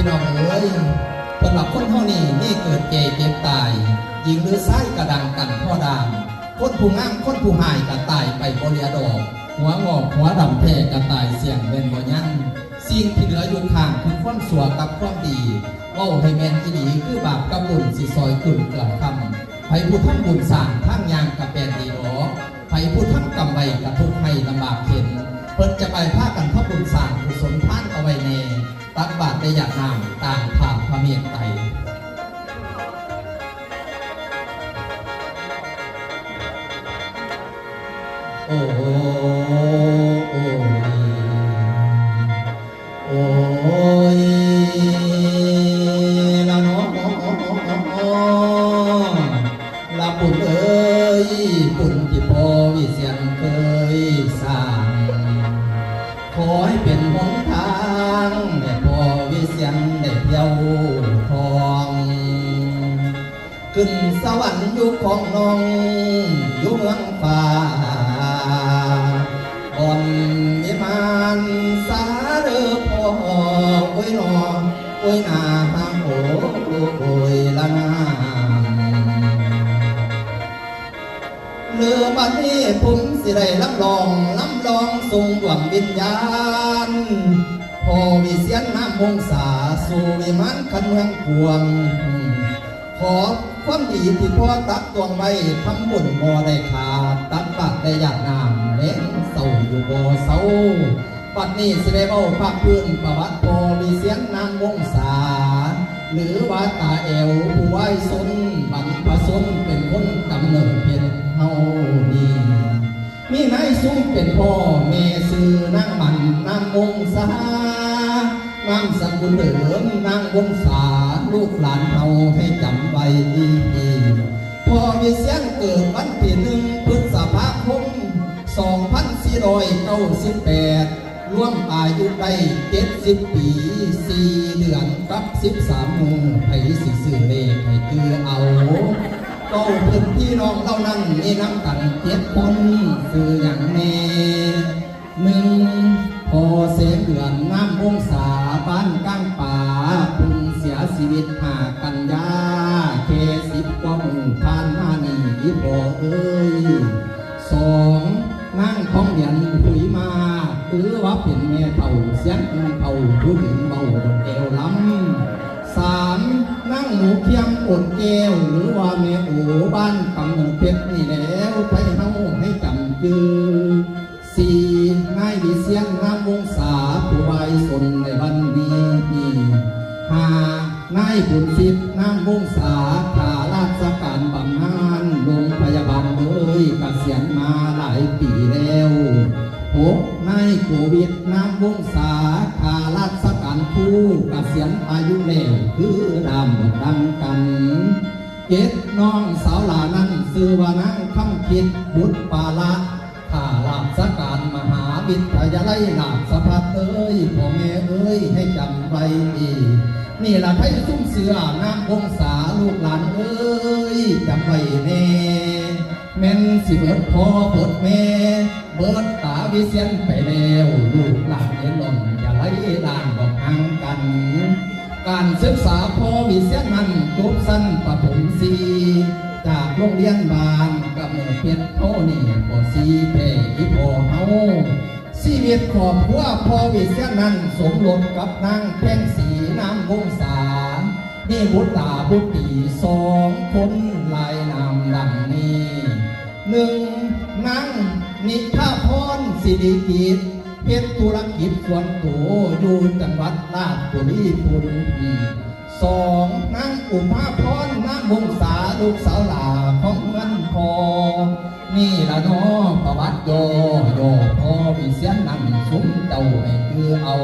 พี่น้องเอ้ยสำหรับคนเท่านี้นี่เกิดเจ็บตายยิงหรือไส้กระดังกันพ่อดามคนผู้ง่างคนผู้หายกระตายไปบริยดอกหัวงอกหัวดำแท้กระตายเสียงเป็นบ่ยั่งสิ่งที่เหลืออยู่ทางคือความสัวกับความดีเว้าให้แม่นอีหลีคือบาปกับบุญสิซอยขึ้นเกิดคำไผผู้ทำบุญสร้างทางยางกับเป็นดีหนอไผผู้ทำกรรมไว้กับทุกให้ลำบากเข็นเพิ่นจะไปพากันทำบุญสร้างกุศลทานเอาไว้แน่ตักบาตรได้อยากน้ำต่างผ่าพระเมียรไตโอ้โอ้โอ้ยละน้องละปุ่นเอ้ยปุ่นที่พ่อวิเศษเคยสร้างขอให้เป็นหนทางได้พ่อวิเศษได้เที่ยวทองขึ้นสวรรค์อยู่ของน้องอยู่เมืองฟ้าอ่อนมิมานสาเด้อพ่อโอ้ยนอโอ้ยนาโอ้ยละนาเรือบัดนี้ผมสิได้รับรองทรงดวงวิญญาณพ่อวิเศษน้ำวงศาสู่วิมานขันเมืองกวงขอความดีที่พ่อตักตวงไว้ทำบุญบ่ได้ขาดตักบาตรได้อยากน้ำเล่นเศร้าอยู่บ่เศร้าปัดนี้สิได้เบ้าภาคพื้นประวัติพ่อวิเศษน้ำวงศาหรือว่าตาแอวผู้ไว้สนบรรพชนเป็นคนกำเนิดเพียงเฮานี่มีนายซุ้มเป็นพ่อแม่ซื้อนางมันนางวงศานางสกุลเดิมนางวงศาลูกหลานเฮาให้จำไว้ดีพ่อวิเศษเกิดวันที่1 พฤษภาคม 2498ร่วมอายุได้70 ปี 4 เดือนกับ13 มื้อไผสิซื้อเลขให้คือเอาเก้าเพิ่นพี่น้องเล่านั้นมีน้ำกัน7 คนซื้ออย่างแน่1พอเสงเดือนน้ำวงศาบ้านก้างป่าพึ่งเสียชีวิต5 กันยาเค10 กว่ามื้อผ่านมานี่พ่อเอ้ย2นั่งท้องเรียนหุยมาหรือว่าเป็นแม่เต่าเสียงเต่าผู้หญิงเบาบนเอวล้ำ3นั่งหมูเคียมอดแก้วหรือว่าแม่โอบ้านกำเนิดเพชรนี่แล้วไปเฮาให้จำจือ4นายวิเศษน้ำวงศาผู้ไว้สนในวันนี้5นายบุญสิทธิ์น้ำวงศาข้าราชการบำนาญโรงพยาบาลเอ้ยเกษียณมาหลายปีแล้ว6นายโควิดน้ำวงศาข้าราชการผู้เกษียณอายุแล้วคือดำดังกัน7น้องสาวหลานั้นซื้อว่านั่งคำคิดบุตรปาละข้าราชการมหาวิทยาลัยราชภัฏเอ้ยพ่อแม่เอ้ยให้จำไว้นี่ล่ะไทยซุ้มเสือน้ำวงศาลูกหลานเอ้ยจำไว้แน่แม่นสิเบิดพ่อเบิดแม่เบิดตาวิเศษไปแล้วลูกหลานเอ็นหล่นอย่าไล่ล่างบอกห่างกันการศึกษาพ่อวิเศษนั้นจบสั้นประถม4จากโรงเรียนบ้านกับเมืองเพชรเท่านี่พ่อ4แพ่อีพ่อเฮาชีวิตครอบครัวพ่อวิเศษนั้นสมรสกับนางแพ่งศรีน้ำวงศามีบุตรบุตรี2 คนลายนามดังนี้1นางนิพาพรสิริกิจเพชรธุรกิจส่วนตัวอยู่จังหวัดราชบุรีพุ่น2นางอุมาพรน้ำวงศาลูกสาวหลาของเงินพอนี่ละน้อประวัติโยพ่อวิเศษนั่งซุ้มเจ้าให้คือเอา